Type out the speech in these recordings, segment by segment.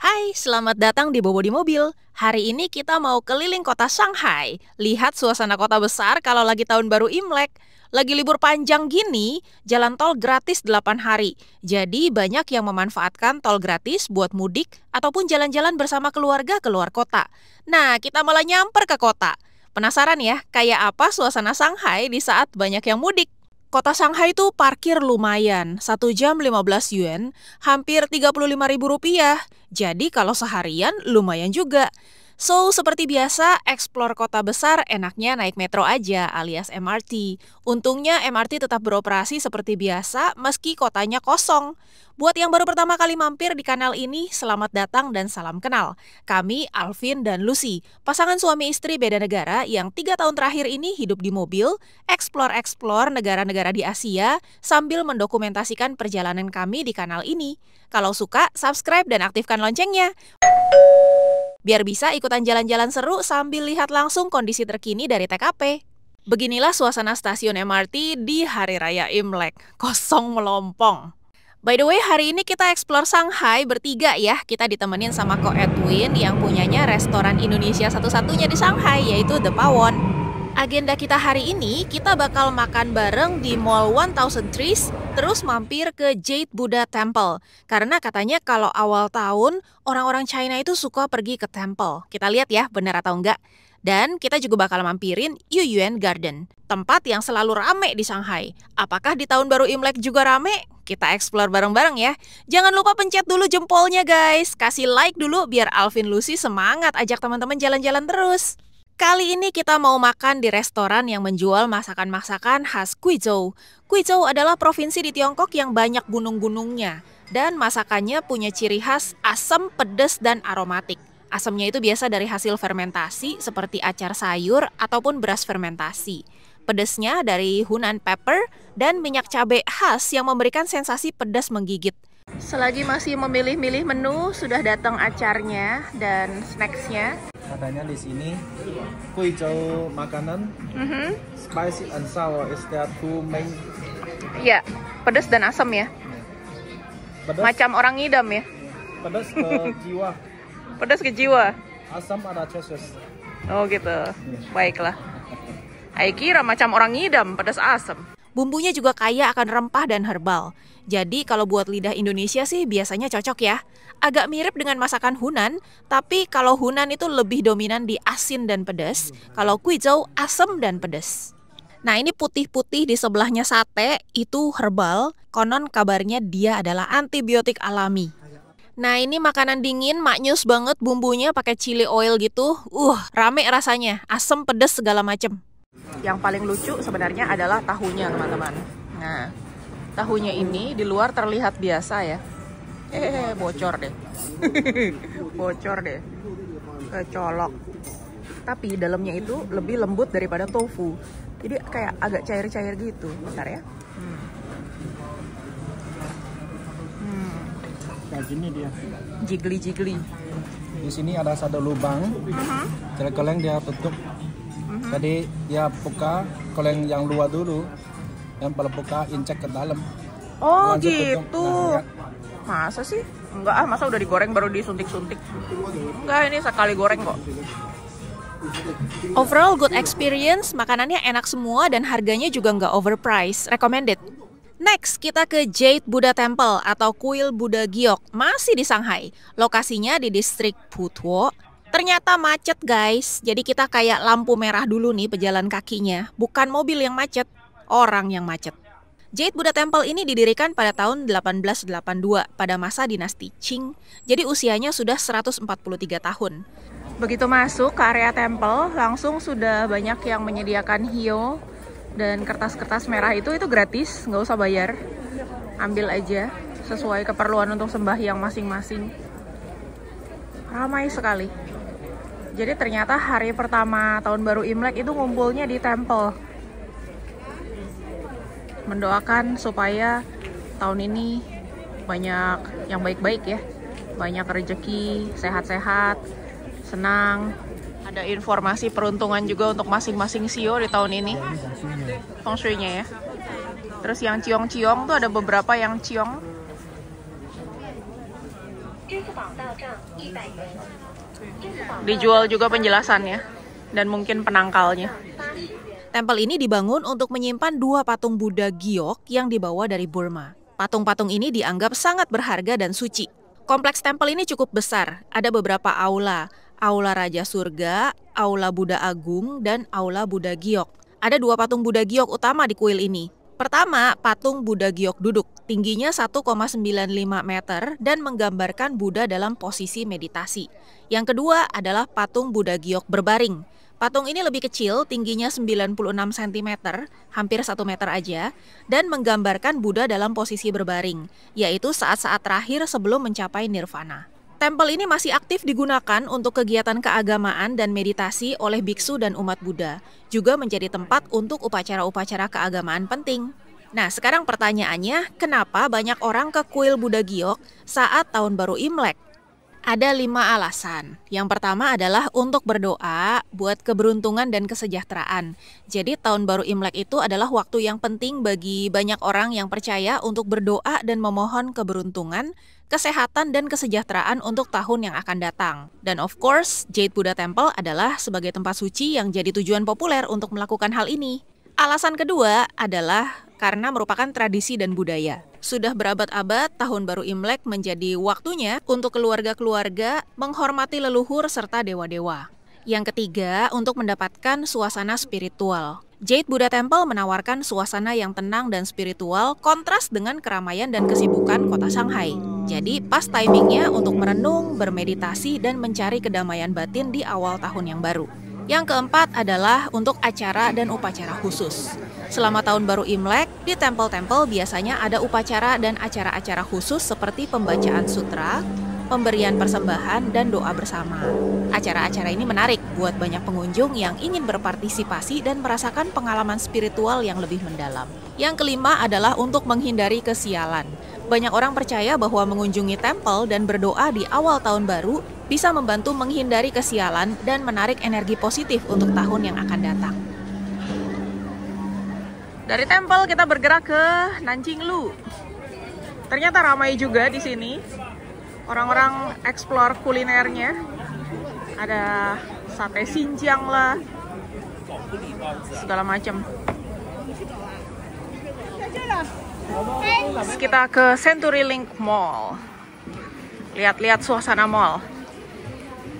Hai, selamat datang di Bobo di Mobil. Hari ini kita mau keliling kota Shanghai. Lihat suasana kota besar kalau lagi tahun baru Imlek. Lagi libur panjang gini, jalan tol gratis 8 hari. Jadi banyak yang memanfaatkan tol gratis buat mudik ataupun jalan-jalan bersama keluarga keluar kota. Nah, kita malah nyamper ke kota. Penasaran ya, kayak apa suasana Shanghai di saat banyak yang mudik? Kota Shanghai itu parkir lumayan, 1 jam 15 yuan, hampir 35.000 rupiah. Jadi kalau seharian lumayan juga. So, seperti biasa, explore kota besar enaknya naik metro aja alias MRT. Untungnya MRT tetap beroperasi seperti biasa meski kotanya kosong. Buat yang baru pertama kali mampir di kanal ini, selamat datang dan salam kenal. Kami Alvin dan Lucy, pasangan suami istri beda negara yang 3 tahun terakhir ini hidup di mobil, explore negara-negara di Asia sambil mendokumentasikan perjalanan kami di kanal ini. Kalau suka, subscribe dan aktifkan loncengnya. Biar bisa ikutan jalan-jalan seru sambil lihat langsung kondisi terkini dari TKP. Beginilah suasana stasiun MRT di Hari Raya Imlek. Kosong melompong. By the way, hari ini kita explore Shanghai bertiga ya. Kita ditemenin sama Ko Edwin yang punyanya restoran Indonesia satu-satunya di Shanghai, yaitu The Pawon. Agenda kita hari ini, kita bakal makan bareng di Mall 1000 Trees, terus mampir ke Jade Buddha Temple. Karena katanya kalau awal tahun, orang-orang China itu suka pergi ke temple. Kita lihat ya, benar atau enggak. Dan kita juga bakal mampirin Yuyuan Garden, tempat yang selalu rame di Shanghai. Apakah di tahun baru Imlek juga rame? Kita explore bareng-bareng ya. Jangan lupa pencet dulu jempolnya guys. Kasih like dulu biar Alvin Lucy semangat ajak teman-teman jalan-jalan terus. Kali ini kita mau makan di restoran yang menjual masakan-masakan khas Guizhou. Guizhou adalah provinsi di Tiongkok yang banyak gunung-gunungnya. Dan masakannya punya ciri khas asam, pedas, dan aromatik. Asamnya itu biasa dari hasil fermentasi seperti acar sayur ataupun beras fermentasi. Pedasnya dari Hunan pepper dan minyak cabai khas yang memberikan sensasi pedas menggigit. Selagi masih memilih-milih menu, sudah datang acarnya dan snacksnya. Katanya di sini Guizhou makanan spicy and sour is there two main. Iya, pedas dan asam ya. Pedas, Macam orang ngidam ya. pedas ke jiwa, Pedas ke jiwa. asam ada cheese. Oh gitu. Baiklah. Saya kira macam orang ngidam, pedas asam. Bumbunya juga kaya akan rempah dan herbal. Jadi kalau buat lidah Indonesia sih biasanya cocok ya. Agak mirip dengan masakan Hunan, tapi kalau Hunan itu lebih dominan di asin dan pedas. Kalau Guizhou asam dan pedas. Nah ini putih-putih di sebelahnya sate, itu herbal. Konon kabarnya dia adalah antibiotik alami. Nah ini makanan dingin, maknyus banget bumbunya pakai chili oil gitu. Rame rasanya, asam pedas segala macem. Yang paling lucu sebenarnya adalah tahunya teman-teman. Nah, tahunya ini di luar terlihat biasa ya. Bocor deh. Bocor deh. Kecolok. Tapi dalamnya itu lebih lembut daripada tofu. Jadi kayak agak cair-cair gitu. Bentar ya. Kayak gini dia. Jiggly-jiggly. Di sini ada satu lubang. Keleng dia tutup. Jadi dia buka koleng yang luar dulu, dan kalau buka incek ke dalam. Oh langsung gitu. tutup. Masa sih? Enggak masa udah digoreng baru disuntik-suntik. Enggak, ini sekali goreng kok. Overall good experience, makanannya enak semua dan harganya juga nggak overpriced. Recommended. Next, kita ke Jade Buddha Temple atau kuil Buddha Giok, masih di Shanghai. Lokasinya di distrik Putuo. Ternyata macet guys, jadi kita kayak lampu merah dulu nih pejalan kakinya. Bukan mobil yang macet, orang yang macet. Jade Buddha Temple ini didirikan pada tahun 1882 pada masa dinasti Qing. Jadi usianya sudah 143 tahun. Begitu masuk ke area temple, langsung sudah banyak yang menyediakan hio dan kertas-kertas merah itu gratis, nggak usah bayar. Ambil aja, sesuai keperluan untuk sembahyang masing-masing. Ramai sekali. Jadi ternyata hari pertama tahun baru Imlek itu ngumpulnya di temple. Mendoakan supaya tahun ini banyak yang baik-baik ya. Banyak rezeki, sehat-sehat, senang. Ada informasi peruntungan juga untuk masing-masing sio di tahun ini. Feng shui-nya ya. Terus yang ciong-ciong tuh ada beberapa yang ciong. Dijual juga penjelasannya dan mungkin penangkalnya. Tempel ini dibangun untuk menyimpan 2 patung Buddha giok yang dibawa dari Burma. Patung-patung ini dianggap sangat berharga dan suci. Kompleks tempel ini cukup besar, ada beberapa aula, aula Raja Surga, aula Buddha Agung, dan aula Buddha giok. Ada 2 patung Buddha giok utama di kuil ini. Pertama, patung Buddha giok duduk, tingginya 1,95 meter dan menggambarkan Buddha dalam posisi meditasi. Yang kedua adalah patung Buddha giok berbaring. Patung ini lebih kecil, tingginya 96 cm, hampir 1 meter aja, dan menggambarkan Buddha dalam posisi berbaring, yaitu saat-saat terakhir sebelum mencapai nirvana. Tempel ini masih aktif digunakan untuk kegiatan keagamaan dan meditasi oleh biksu dan umat Buddha, juga menjadi tempat untuk upacara-upacara keagamaan penting. Nah, sekarang pertanyaannya, kenapa banyak orang ke kuil Buddha giok saat tahun baru Imlek? Ada 5 alasan. Yang pertama adalah untuk berdoa buat keberuntungan dan kesejahteraan. Jadi tahun baru Imlek itu adalah waktu yang penting bagi banyak orang yang percaya untuk berdoa dan memohon keberuntungan, kesehatan dan kesejahteraan untuk tahun yang akan datang. Dan of course, Jade Buddha Temple adalah sebagai tempat suci yang jadi tujuan populer untuk melakukan hal ini. Alasan kedua adalah karena merupakan tradisi dan budaya. Sudah berabad-abad, tahun baru Imlek menjadi waktunya untuk keluarga-keluarga menghormati leluhur serta dewa-dewa. Yang ketiga, untuk mendapatkan suasana spiritual. Jade Buddha Temple menawarkan suasana yang tenang dan spiritual, kontras dengan keramaian dan kesibukan kota Shanghai. Jadi pas timingnya untuk merenung, bermeditasi, dan mencari kedamaian batin di awal tahun yang baru. Yang keempat adalah untuk acara dan upacara khusus. Selama tahun baru Imlek, di tempel-tempel biasanya ada upacara dan acara-acara khusus seperti pembacaan sutra, pemberian persembahan, dan doa bersama. Acara-acara ini menarik buat banyak pengunjung yang ingin berpartisipasi dan merasakan pengalaman spiritual yang lebih mendalam. Yang kelima adalah untuk menghindari kesialan. Banyak orang percaya bahwa mengunjungi tempel dan berdoa di awal tahun baru bisa membantu menghindari kesialan dan menarik energi positif untuk tahun yang akan datang. Dari tempel kita bergerak ke Nanjinglu. Ternyata ramai juga di sini. Orang-orang explore kulinernya. Ada sate Xinjiang lah. Segala macam. Terus kita ke CenturyLink Mall. Lihat-lihat suasana mall.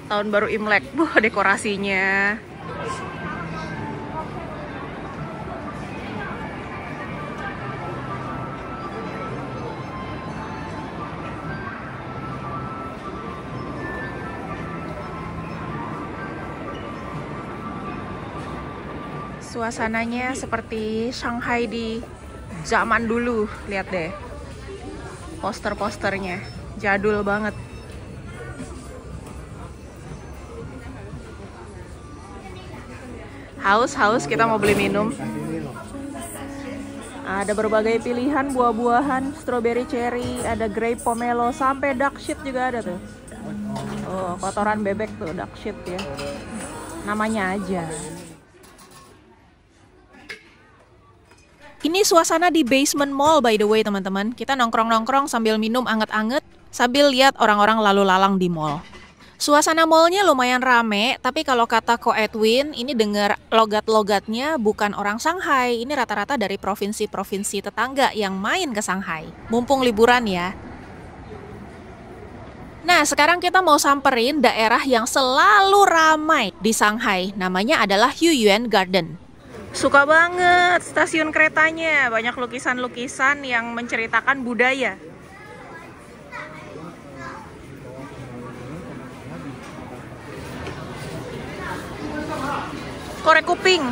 Tahun baru Imlek. Dekorasinya. Suasananya seperti Shanghai di zaman dulu. Lihat deh, poster-posternya jadul banget. Haus kita mau beli minum. Ada berbagai pilihan buah-buahan, strawberry cherry, ada grape pomelo, sampai duck shit juga ada tuh. Oh, kotoran bebek tuh, duck shit ya. Namanya aja. Ini suasana di basement mall by the way teman-teman. Kita nongkrong-nongkrong sambil minum anget-anget, sambil lihat orang-orang lalu lalang di mall. Suasana mallnya lumayan rame, tapi kalau kata Ko Edwin, ini dengar logat-logatnya bukan orang Shanghai. Ini rata-rata dari provinsi-provinsi tetangga yang main ke Shanghai. Mumpung liburan ya. Nah, sekarang kita mau samperin daerah yang selalu ramai di Shanghai. Namanya adalah Huiyuan Garden. Suka banget stasiun keretanya, banyak lukisan-lukisan yang menceritakan budaya. Korek kuping.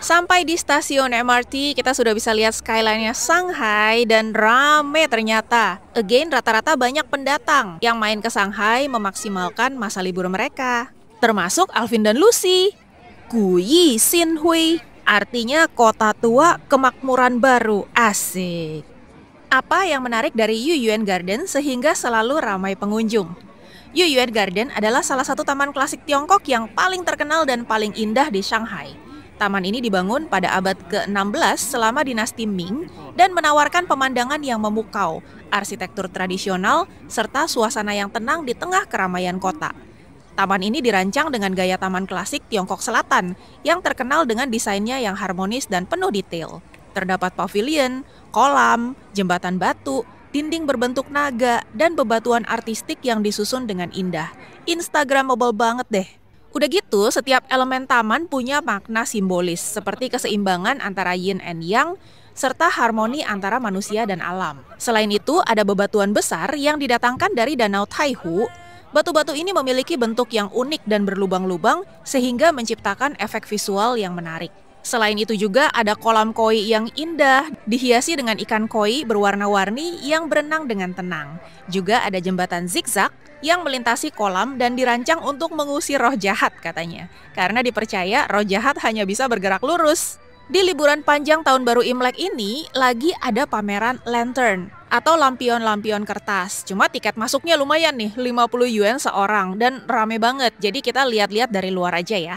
Sampai di stasiun MRT, kita sudah bisa lihat skyline-nya Shanghai dan rame ternyata. Again, rata-rata banyak pendatang yang main ke Shanghai memaksimalkan masa libur mereka. Termasuk Alvin dan Lucy. Guyi Xin Hui, artinya kota tua kemakmuran baru. Asik. Apa yang menarik dari Huiyuan Garden sehingga selalu ramai pengunjung? Huiyuan Garden adalah salah satu taman klasik Tiongkok yang paling terkenal dan paling indah di Shanghai. Taman ini dibangun pada abad ke-16 selama dinasti Ming dan menawarkan pemandangan yang memukau, arsitektur tradisional, serta suasana yang tenang di tengah keramaian kota. Taman ini dirancang dengan gaya taman klasik Tiongkok Selatan yang terkenal dengan desainnya yang harmonis dan penuh detail. Terdapat pavilion, kolam, jembatan batu, dinding berbentuk naga, dan bebatuan artistik yang disusun dengan indah. Instagramable banget deh. Udah gitu, setiap elemen taman punya makna simbolis, seperti keseimbangan antara yin and yang, serta harmoni antara manusia dan alam. Selain itu, ada bebatuan besar yang didatangkan dari Danau Taihu. Batu-batu ini memiliki bentuk yang unik dan berlubang-lubang, sehingga menciptakan efek visual yang menarik. Selain itu juga ada kolam koi yang indah, dihiasi dengan ikan koi berwarna-warni yang berenang dengan tenang. Juga ada jembatan zigzag yang melintasi kolam dan dirancang untuk mengusir roh jahat katanya. Karena dipercaya roh jahat hanya bisa bergerak lurus. Di liburan panjang tahun baru Imlek ini lagi ada pameran lantern atau lampion-lampion kertas. Cuma tiket masuknya lumayan nih, 50 yuan seorang dan rame banget. Jadi kita lihat-lihat dari luar aja ya.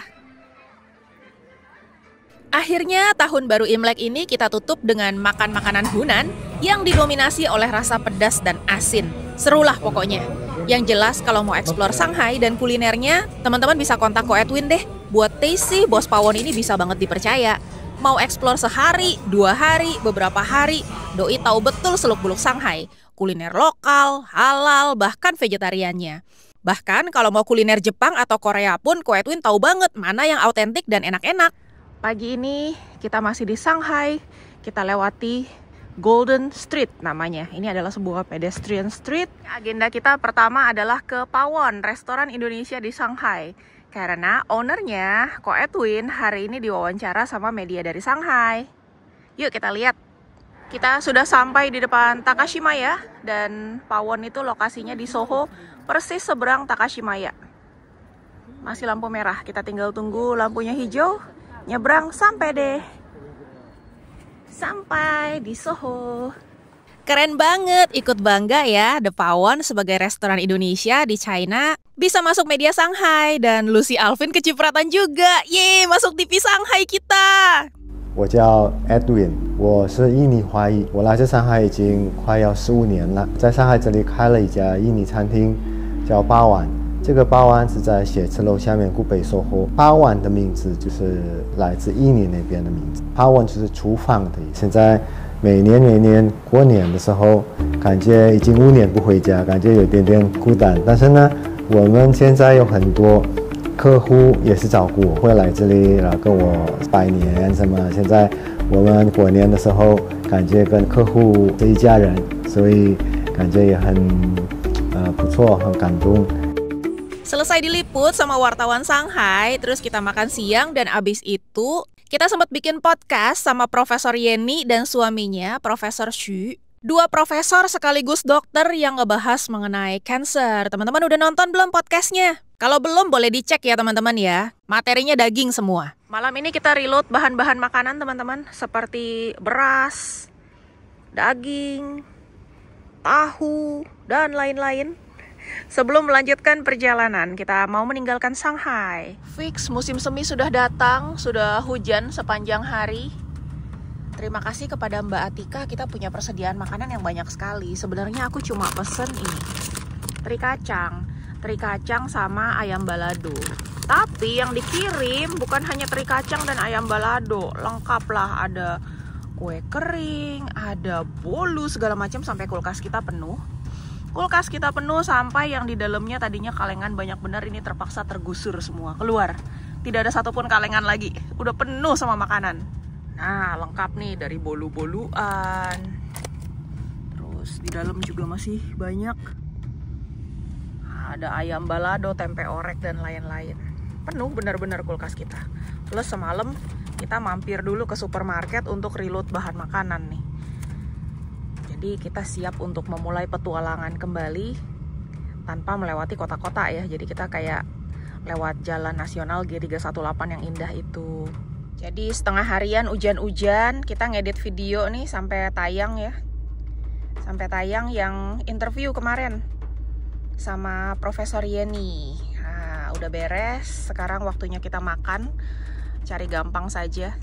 Akhirnya tahun baru Imlek ini kita tutup dengan makan makanan Hunan yang didominasi oleh rasa pedas dan asin. Serulah pokoknya. Yang jelas kalau mau eksplor Shanghai dan kulinernya, teman-teman bisa kontak Ko Edwin deh. Buat taste sih Bos Pawon ini bisa banget dipercaya. Mau eksplor sehari, 2 hari, beberapa hari, Doi tahu betul seluk-beluk Shanghai. Kuliner lokal, halal, bahkan vegetariannya. Bahkan kalau mau kuliner Jepang atau Korea pun Ko Edwin tahu banget mana yang autentik dan enak-enak. Pagi ini kita masih di Shanghai, kita lewati Golden Street namanya. Ini adalah sebuah pedestrian street. Agenda kita pertama adalah ke Pawon, restoran Indonesia di Shanghai. Karena ownernya, Ko Edwin, hari ini diwawancara sama media dari Shanghai. Yuk kita lihat. Kita sudah sampai di depan Takashimaya dan Pawon itu lokasinya di Soho, persis seberang Takashimaya. Masih lampu merah, kita tinggal tunggu lampunya hijau. Nyebrang sampai deh. Sampai di Soho. Keren banget, ikut bangga ya The Pawon sebagai restoran Indonesia di China. Bisa masuk media Shanghai dan Lucy Alvin kecipratan juga. Yeay, masuk TV Shanghai kita. 我叫 Edwin， 我是印尼华裔，我来自上海已经快要15年了，在上海这里开了一家印尼餐厅，叫八碗。这个八碗是在写字楼下面古北收获。八碗的名字就是来自印尼那边的名字，八碗就是厨房的意思。现在每年过年的时候，感觉已经5年不回家，感觉有点点孤单。但是呢，我们现在有很多客户也是照顾我，会来这里然后跟我拜年什么。现在我们过年的时候，感觉跟客户是一家人，所以感觉也很不错，很感动。 Selesai diliput sama wartawan Shanghai, terus kita makan siang dan abis itu kita sempat bikin podcast sama Profesor Yeni dan suaminya, Profesor Xu. 2 profesor sekaligus dokter yang ngebahas mengenai cancer. Teman-teman udah nonton belum podcastnya? Kalau belum boleh dicek ya teman-teman ya. Materinya daging semua. Malam ini kita reload bahan-bahan makanan teman-teman. Seperti beras, daging, tahu, dan lain-lain. Sebelum melanjutkan perjalanan, kita mau meninggalkan Shanghai. Fix musim semi sudah datang, sudah hujan sepanjang hari. Terima kasih kepada Mbak Atika, kita punya persediaan makanan yang banyak sekali. Sebenarnya aku cuma pesen ini, teri kacang sama ayam balado. Tapi yang dikirim bukan hanya teri kacang dan ayam balado, lengkap lah, ada kue kering, ada bolu segala macam sampai kulkas kita penuh. Kulkas kita penuh sampai yang di dalamnya tadinya kalengan banyak benar ini terpaksa tergusur semua keluar. Tidak ada satupun kalengan lagi, udah penuh sama makanan. Nah lengkap nih dari bolu-boluan. Terus di dalam juga masih banyak. Ada ayam balado, tempe orek dan lain-lain. Penuh benar-benar kulkas kita. Plus semalam kita mampir dulu ke supermarket untuk reload bahan makanan nih. Jadi kita siap untuk memulai petualangan kembali tanpa melewati kota-kota ya. Jadi kita kayak lewat jalan nasional G318 yang indah itu. Jadi setengah harian hujan-hujan, kita ngedit video nih sampai tayang ya. Sampai tayang yang interview kemarin sama Profesor Yeni. Nah, udah beres, sekarang waktunya kita makan. cari gampang saja.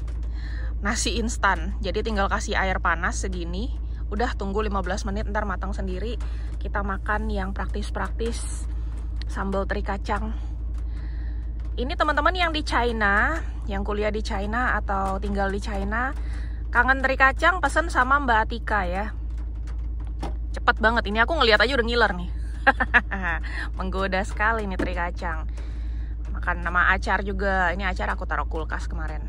Nasi instan, jadi tinggal kasih air panas segini, udah tunggu 15 menit ntar matang sendiri. Kita makan yang praktis-praktis, sambal teri kacang. Ini teman-teman yang di China, yang kuliah di China atau tinggal di China, kangen teri kacang pesen sama Mbak Atika ya. Cepet banget, ini aku ngeliat aja udah ngiler nih. Menggoda sekali nih teri kacang. Makan nama acar juga, ini acar aku taruh kulkas kemarin.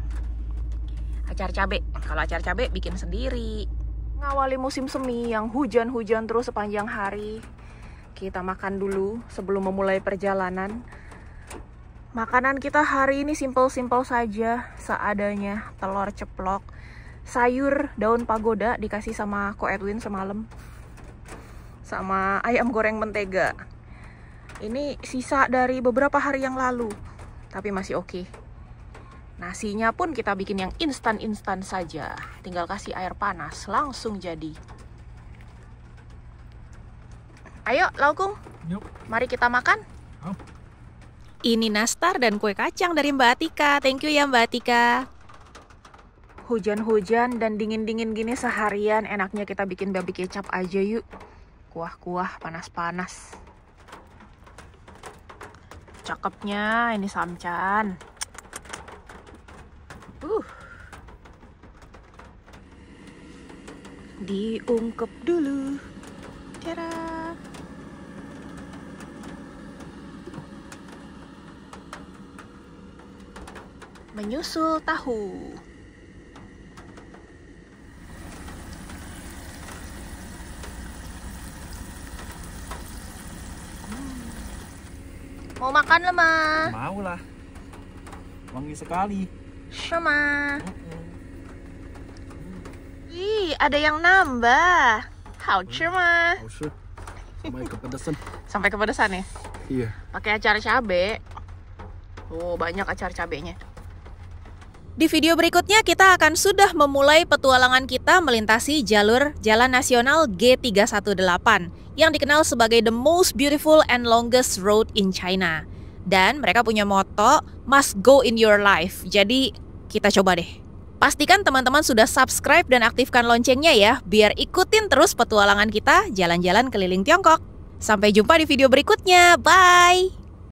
Acar cabe, kalau acar cabe bikin sendiri. Ngawali musim semi yang hujan-hujan terus sepanjang hari. Kita makan dulu sebelum memulai perjalanan. Makanan kita hari ini simpel-simpel saja, seadanya. Telur ceplok, sayur daun pagoda dikasih sama Ko Edwin semalam, sama ayam goreng mentega. Ini sisa dari beberapa hari yang lalu, tapi masih oke. Nasinya pun kita bikin yang instan-instan saja. Tinggal kasih air panas, langsung jadi. Ayo, Laukung. Yuk. Mari kita makan. Oh. Ini nastar dan kue kacang dari Mbak Atika. Thank you ya Mbak Atika. Hujan-hujan dan dingin-dingin gini seharian, enaknya kita bikin babi kecap aja yuk. Kuah-kuah, panas-panas. Cakepnya ini samcan. Diungkep dulu. Tara. Menyusul tahu. Mau makan lah, Ma? Mau lah. Wangi sekali. Sama. Ih, ada yang nambah. Hauce, Ma. Sampai kepedesan. Sampai kepedesan ya? Iya. Pakai acar cabe. Oh, banyak acar cabenya. Di video berikutnya kita akan sudah memulai petualangan kita melintasi jalur Jalan Nasional G318 yang dikenal sebagai the most beautiful and longest road in China. Dan mereka punya moto must go in your life. Jadi kita coba deh. Pastikan teman-teman sudah subscribe dan aktifkan loncengnya ya, biar ikutin terus petualangan kita jalan-jalan keliling Tiongkok. Sampai jumpa di video berikutnya. Bye!